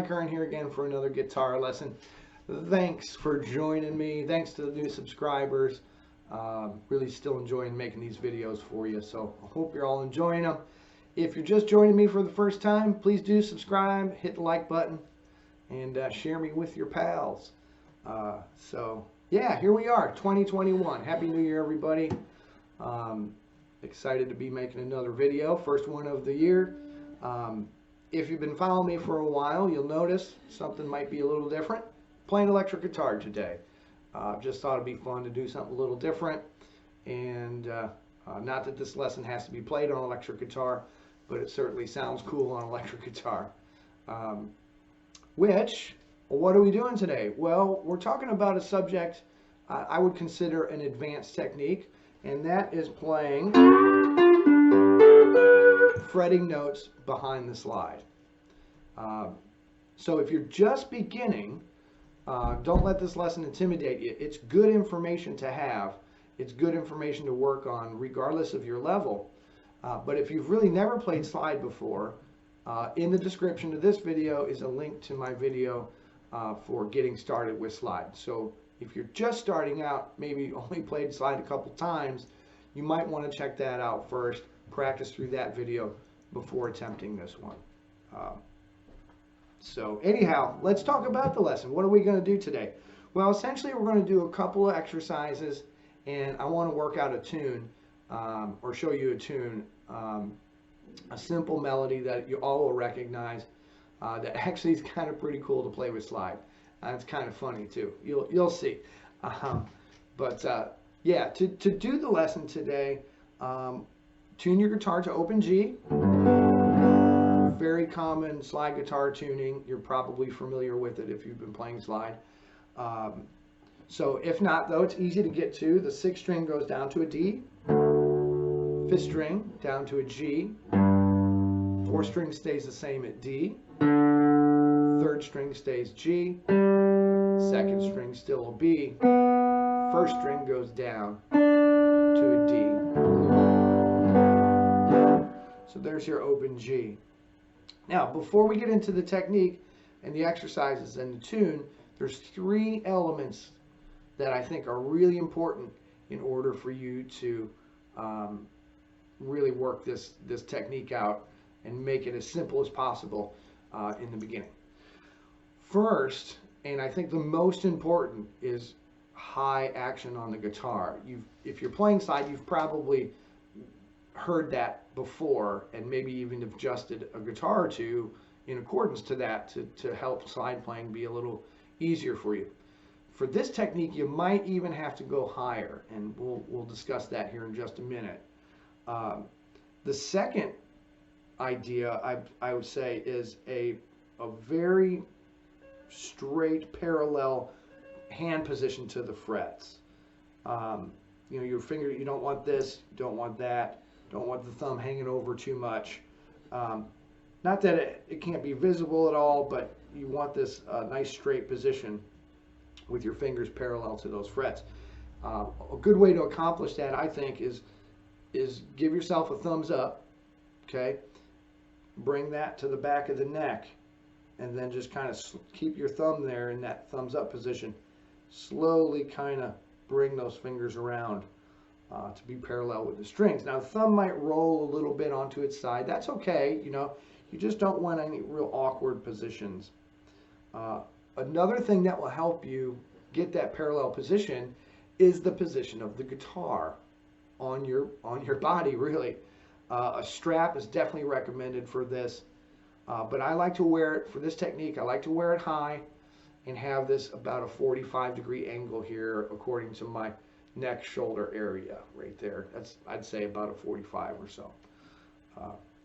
Kern here again for another guitar lesson. Thanks for joining me. Thanks to the new subscribers. Really still enjoying making these videos for you, so I hope you're all enjoying them. If you're just joining me for the first time, please do subscribe, hit the like button, and share me with your pals. So yeah, here we are, 2021. Happy New Year, everybody. Excited to be making another video, first one of the year. If you've been following me for a while, you'll notice something might be a little different. Playing electric guitar today. Just thought it'd be fun to do something a little different. And not that this lesson has to be played on electric guitar, but it certainly sounds cool on electric guitar. What are we doing today? Well, we're talking about a subject I would consider an advanced technique, and that is playing fretting notes behind the slide. So if you're just beginning, don't let this lesson intimidate you. It's good information to have. It's good information to work on regardless of your level. But if you've really never played slide before, in the description of this video is a link to my video for getting started with slide. So if you're just starting out, maybe only played slide a couple times, you might want to check that out first. Practice through that video before attempting this one. So anyhow, let's talk about the lesson. What are we going to do today? Well, essentially we're going to do a couple of exercises, and I want to work out a tune, or show you a tune, a simple melody that you all will recognize, that actually is kind of pretty cool to play with slide. It's kind of funny too. You'll see. Yeah, to do the lesson today, tune your guitar to open G. Very common slide guitar tuning. You're probably familiar with it if you've been playing slide. So if not, though, it's easy to get to. The 6th string goes down to a D. 5th string down to a G. 4th string stays the same at D. 3rd string stays G. 2nd string still a B. 1st string goes down to a D. So there's your open G. Now, before we get into the technique and the exercises and the tune, there's 3 elements that I think are really important in order for you to really work this technique out and make it as simple as possible in the beginning. First, and I think the most important, is high action on the guitar. If you're playing slide, you've probably heard that before, and maybe even adjusted a guitar or two in accordance to that to help slide playing be a little easier for you. For this technique, you might even have to go higher, and we'll discuss that here in just a minute. The second idea I would say is a very straight parallel hand position to the frets. You know, your finger, you don't want this, you don't want that. Don't want the thumb hanging over too much. Not that it can't be visible at all, but you want this nice straight position with your fingers parallel to those frets. A good way to accomplish that, I think, is give yourself a thumbs up, okay? Bring that to the back of the neck, and then just kind of keep your thumb there in that thumbs up position. Slowly kind of bring those fingers around to be parallel with the strings. Now, the thumb might roll a little bit onto its side. That's okay, you know. You just don't want any real awkward positions. Another thing that will help you get that parallel position is the position of the guitar on your body, really. A strap is definitely recommended for this, but I like to wear it, for this technique, I like to wear it high and have this about a 45-degree angle here according to my neck shoulder area right there. That's, I'd say, about a 45 or so.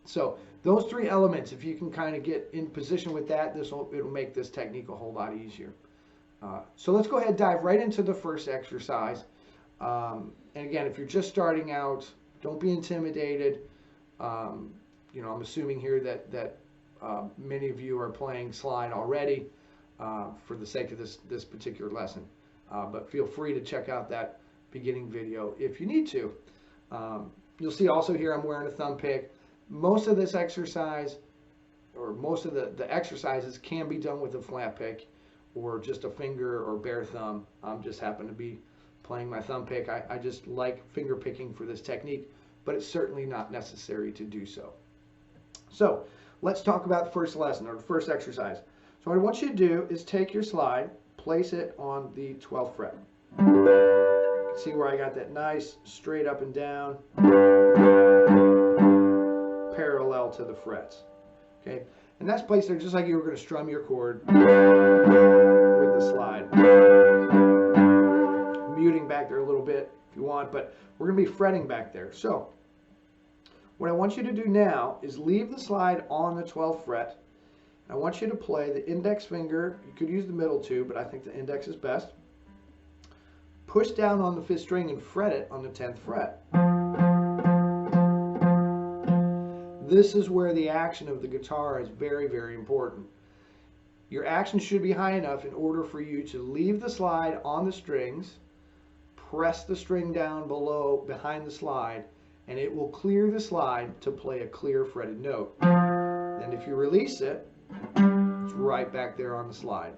So those 3 elements, if you can kind of get in position with that, it'll make this technique a whole lot easier. So let's go ahead and dive right into the first exercise. And again, if you're just starting out, don't be intimidated. You know, I'm assuming here that many of you are playing slide already for the sake of this particular lesson. But feel free to check out that beginning video if you need to. You'll see also here I'm wearing a thumb pick. Most of this exercise or most of the exercises can be done with a flat pick or just a finger or bare thumb. I'm just happen to be playing my thumb pick. I just like finger picking for this technique, but it's certainly not necessary to do so. So let's talk about the first lesson, or the first exercise. So what I want you to do is take your slide, place it on the 12th fret. You can see where I got that nice straight up and down, parallel to the frets. Okay, and that's placed there just like you were going to strum your chord with the slide. Muting back there a little bit if you want, but we're going to be fretting back there. So what I want you to do now is leave the slide on the 12th fret. I want you to play the index finger. You could use the middle too, but I think the index is best. Push down on the 5th string and fret it on the 10th fret. This is where the action of the guitar is very, very important. Your action should be high enough in order for you to leave the slide on the strings, press the string down below behind the slide, and it will clear the slide to play a clear fretted note. And if you release it, it's right back there on the slide.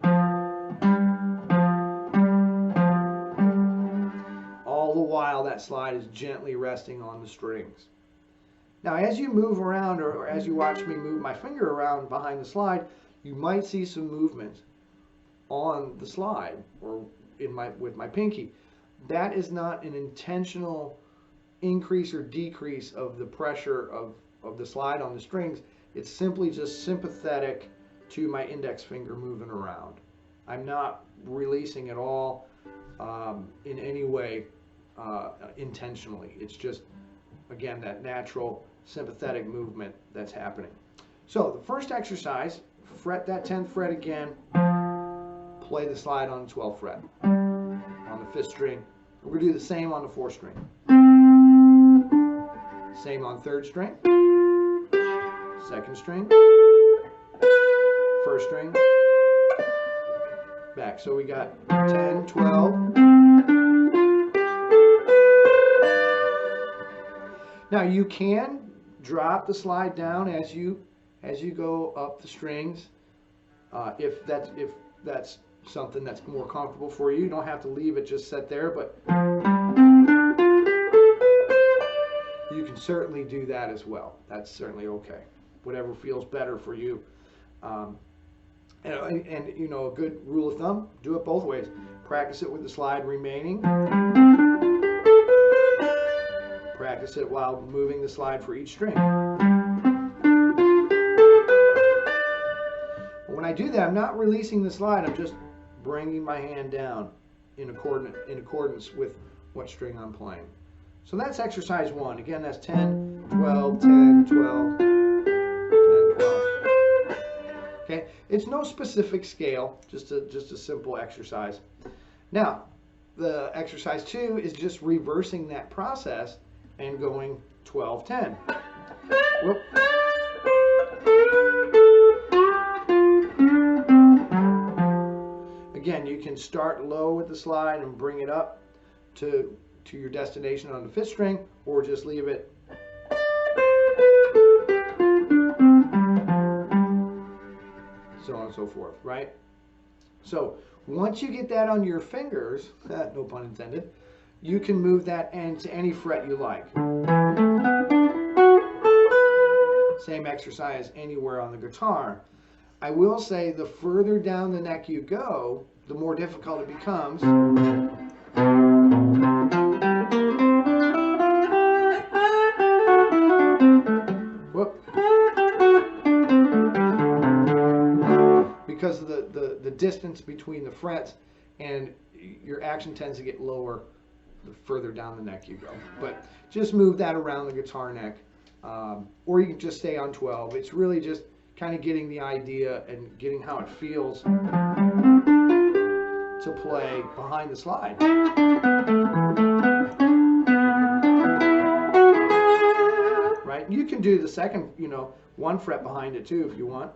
All the while that slide is gently resting on the strings. Now as you move around, or as you watch me move my finger around behind the slide, you might see some movement on the slide or with my pinky. That is not an intentional increase or decrease of the pressure of the slide on the strings. It's simply just sympathetic to my index finger moving around. I'm not releasing at all in any way intentionally. It's just, again, that natural sympathetic movement that's happening. So the first exercise, fret that 10th fret again, play the slide on the 12th fret, on the 5th string. We're going to do the same on the 4th string. Same on 3rd string, 2nd string, 1st string, back. So we got 10, 12. Now you can drop the slide down as you go up the strings. If that's something that's more comfortable for you, you don't have to leave it just set there, but you can certainly do that as well. That's certainly okay. Whatever feels better for you. And you know, a good rule of thumb, do it both ways. Practice it with the slide remaining. Practice it while moving the slide for each string. When I do that, I'm not releasing the slide, I'm just bringing my hand down in accordance with what string I'm playing. So that's exercise 1. Again, that's 10, 12, 10, 12, 10, 12. Okay, it's no specific scale, just a simple exercise. Now, the exercise 2 is just reversing that process and going 12, 10. Whoop. Again, you can start low with the slide and bring it up to your destination on the 5th string, or just leave it. So on and so forth, right? So once you get that on your fingers, no pun intended, you can move that end to any fret you like. Same exercise anywhere on the guitar. I will say the further down the neck you go, the more difficult it becomes. Whoop. Because of the distance between the frets, and your action tends to get lower the further down the neck you go. But just move that around the guitar neck, or you can just stay on 12. It's really just kind of getting the idea and getting how it feels to play behind the slide. Right? You can do the second, 1 fret behind it too if you want.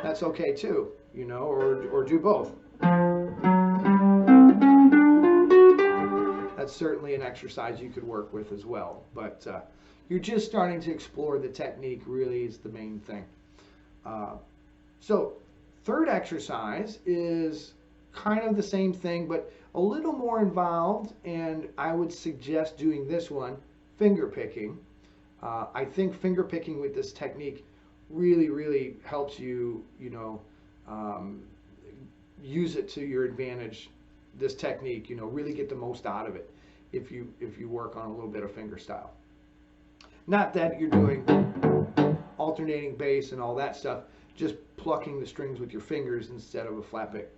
That's okay too, or do both. That's certainly an exercise you could work with as well. But you're just starting to explore the technique, really is the main thing. So third exercise is kind of the same thing, but a little more involved, and I would suggest doing this one, finger picking. I think finger picking with this technique really helps you, use it to your advantage. This technique, really get the most out of it if you work on a little bit of finger style. Not that you're doing alternating bass and all that stuff, just plucking the strings with your fingers instead of a flat pick.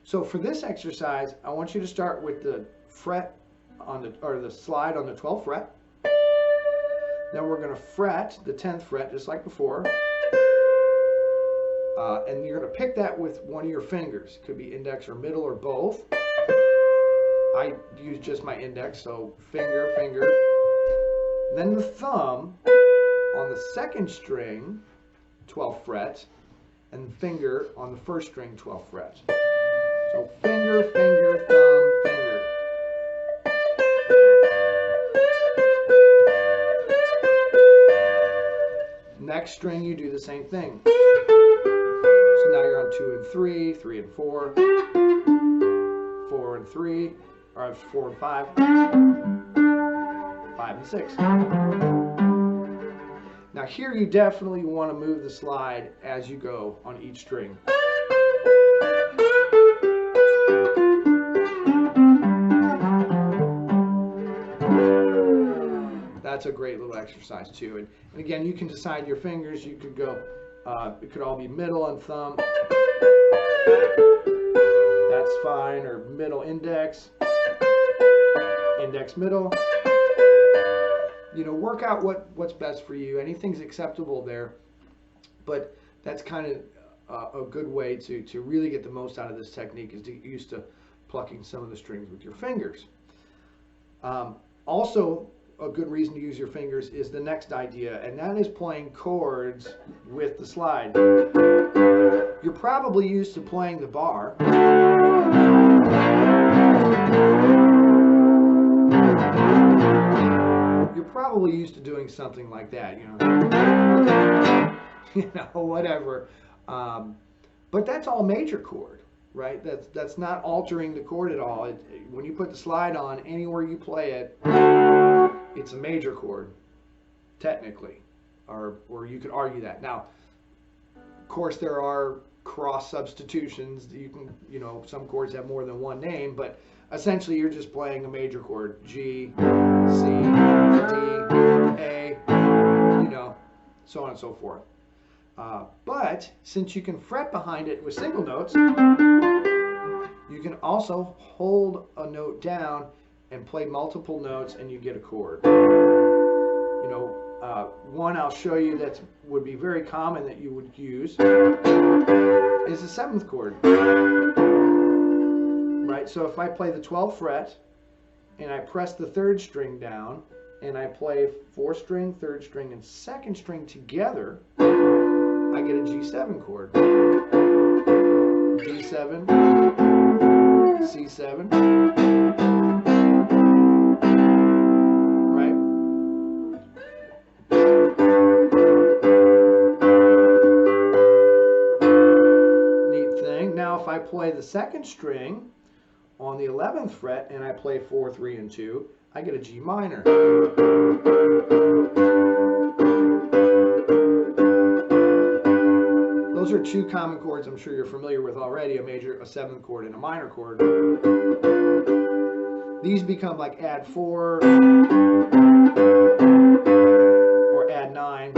So for this exercise, I want you to start with the fret on the slide on the 12th fret. Then we're going to fret the 10th fret just like before. And you're going to pick that with one of your fingers. It could be index or middle or both. I use just my index, so finger, finger. Then the thumb on the second string, 12th fret, and finger on the first string, 12th fret. So finger, finger, thumb, finger. Next string, you do the same thing. So now you're on 2 and 3, 3 and 4, 4 and 3, or 4 and 5, 5 and 6. Now here you definitely want to move the slide as you go on each string. That's a great little exercise too. And again, you can decide your fingers. You could go, it could all be middle and thumb. That's fine. Or middle index, index middle. Work out what's best for you. Anything's acceptable there. But that's kind of a good way to really get the most out of this technique, is to get used to plucking some of the strings with your fingers. Also, a good reason to use your fingers is the next idea, and that is playing chords with the slide. You're probably used to playing the bar. You're probably used to doing something like that, whatever. But that's all major chord, right? That's not altering the chord at all. When you put the slide on, anywhere you play it, it's a major chord, technically, or you could argue that. Now, of course, there are cross substitutions. You can, some chords have more than one name, but essentially you're just playing a major chord: G, C, D, A, so on and so forth. But since you can fret behind it with single notes, you can also hold a note down and play multiple notes, and you get a chord. One I'll show you that would be very common that you would use is the 7th chord. Right? So if I play the 12th fret and I press the 3rd string down and I play 4th string, 3rd string, and 2nd string together, I get a G7 chord. G7, C7. If I play the 2nd string on the 11th fret and I play 4, 3, and 2, I get a G minor. Those are two common chords I'm sure you're familiar with already, a major, a 7th chord, and a minor chord. These become like add 4 or add 9.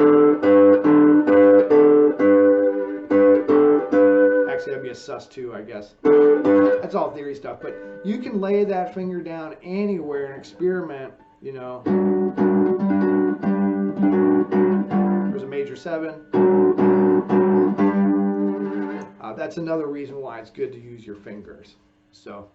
Actually, that'd be a sus2, I guess. That's all theory stuff, but you can lay that finger down anywhere and experiment, There's a major 7. That's another reason why it's good to use your fingers. So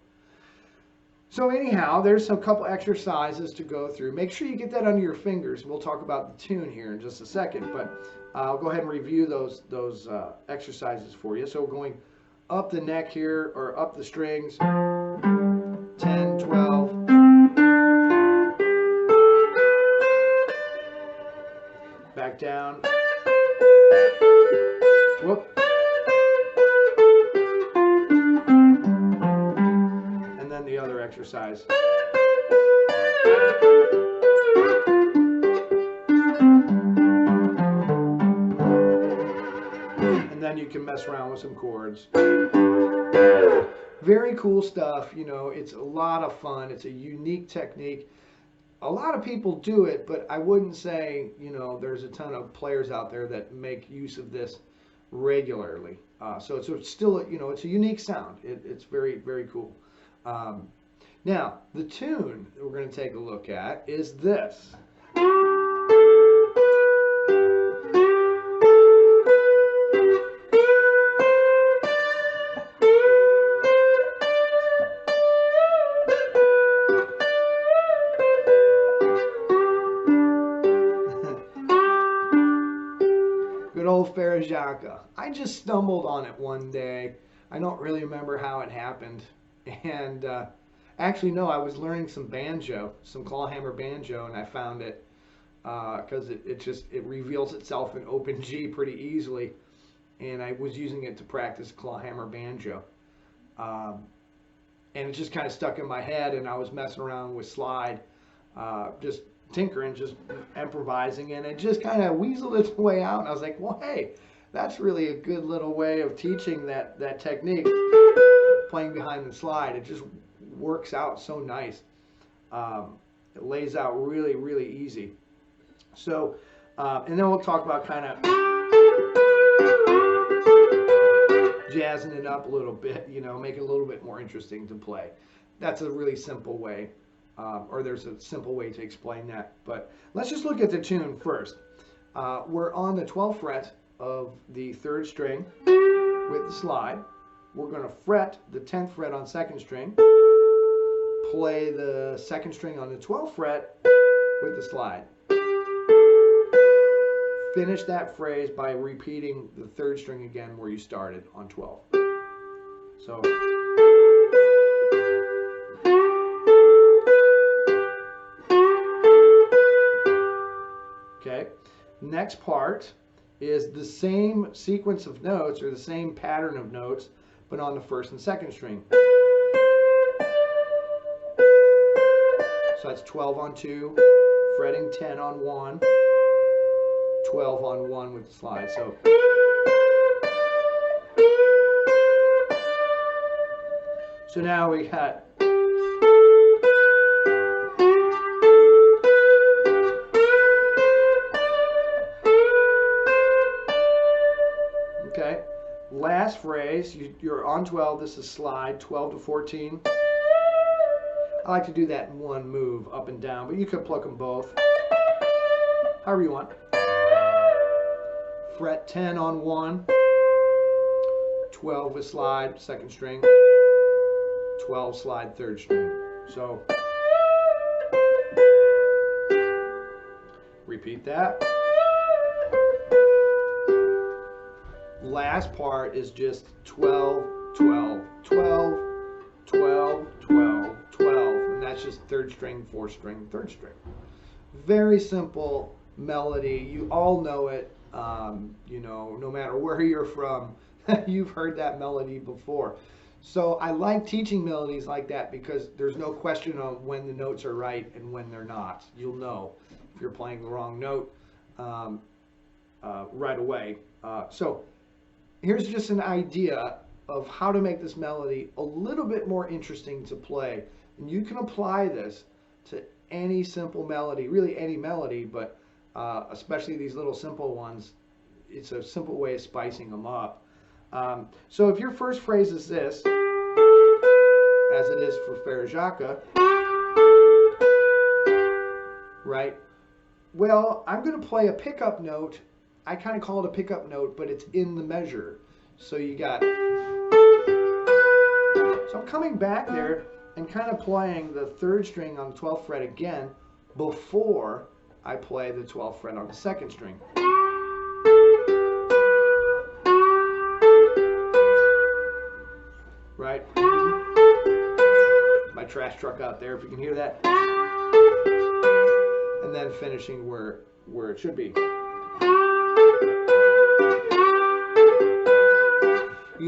anyhow, there's a couple exercises to go through. Make sure you get that under your fingers. We'll talk about the tune here in just a second, but I'll go ahead and review those exercises for you. So going up the neck here, or up the strings, 10, 12, back down. Whoop. And then the other exercise. And then you can mess around with some chords. Very cool stuff. You know, it's a lot of fun. It's a unique technique. A lot of people do it, but I wouldn't say, you know, there's a ton of players out there that make use of this regularly. So it's still, you know, it's a unique sound. It's very, very cool. Now, the tune that we're going to take a look at is this. Good old Farajaka. I just stumbled on it one day. I don't really remember how it happened. And actually, no, I was learning some banjo, some clawhammer banjo, and I found it because it reveals itself in open G pretty easily. And I was using it to practice clawhammer banjo. And it just kind of stuck in my head, and I was messing around with slide, just tinkering, just improvising, and it just kind of weaseled its way out. And I was like, well, hey, that's really a good little way of teaching that technique, playing behind the slide. It just works out so nice. It lays out really, really easy. So, and then we'll talk about kind of jazzing it up a little bit, you know, make it a little bit more interesting to play. That's a really simple way. Or there's a simple way to explain that. But let's just look at the tune first. We're on the 12th fret of the 3rd string with the slide. We're going to fret the 10th fret on 2nd string, play the 2nd string on the 12th fret with the slide. Finish that phrase by repeating the 3rd string again where you started on 12. So. Okay, next part is the same sequence of notes, or the same pattern of notes, but on the 1st and 2nd string. So that's 12 on 2, fretting 10 on 1, 12 on 1 with the slide. So now we got last phrase. You're on 12, this is slide, 12 to 14. I like to do that in one move, up and down, but you could pluck them both, however you want. Fret 10 on 1, 12 with slide, 2nd string, 12 slide, 3rd string. So, repeat that. Last part is just 12, 12, 12, 12, 12, 12, and that's just 3rd string, 4th string, 3rd string. Very simple melody. You all know it. You know, no matter where you're from, you've heard that melody before. So I like teaching melodies like that because there's no question on when the notes are right and when they're not. You'll know if you're playing the wrong note right away. So here's just an idea of how to make this melody a little bit more interesting to play. And you can apply this to any simple melody, really any melody, but especially these little simple ones. It's a simple way of spicing them up. So if your first phrase is this, as it is for Farajaka, right? Well, I'm going to play a pickup note. I kind of call it a pickup note, but it's in the measure. So you got, so I'm coming back there and kind of playing the 3rd string on the 12th fret again before I play the 12th fret on the 2nd string. Right? My trash truck out there, if you can hear that. And then finishing where it should be.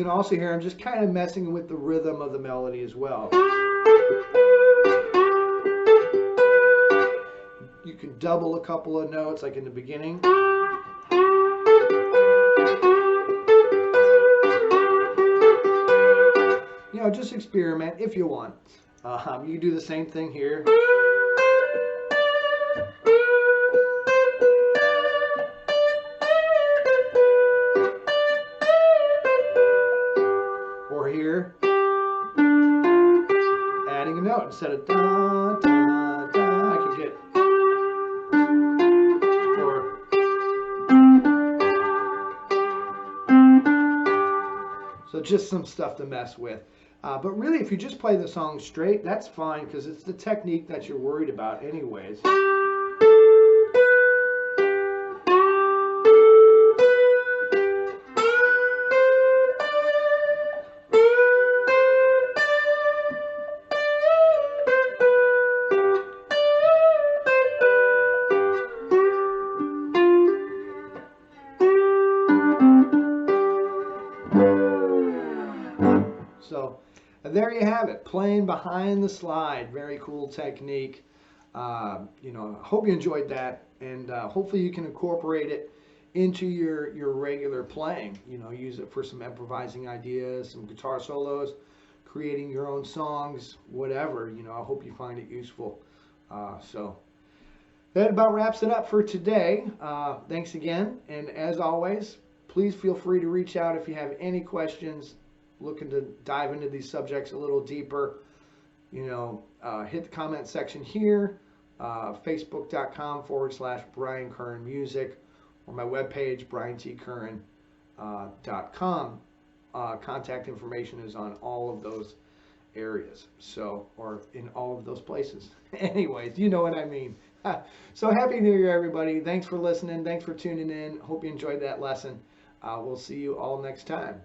can also hear I'm just kind of messing with the rhythm of the melody as well. You can double a couple of notes like in the beginning. You know, just experiment if you want. You can do the same thing here. Or here, adding a note instead of da, da, da, I can get, or, so just some stuff to mess with. But really, if you just play the song straight, that's fine, because it's the technique that you're worried about anyways. So there you have it, playing behind the slide. Very cool technique. You know, I hope you enjoyed that, and hopefully you can incorporate it into your regular playing. You know, use it for some improvising ideas, some guitar solos, creating your own songs, whatever. You know, I hope you find it useful. So that about wraps it up for today. Thanks again, and as always, please feel free to reach out if you have any questions, looking to dive into these subjects a little deeper. You know, hit the comment section here, facebook.com/Brian Curran Music, or my webpage, briantcurran.com. Contact information is on all of those areas, so, or in all of those places. Anyways, you know what I mean. So happy New Year, everybody. Thanks for listening. Thanks for tuning in. Hope you enjoyed that lesson. We'll see you all next time.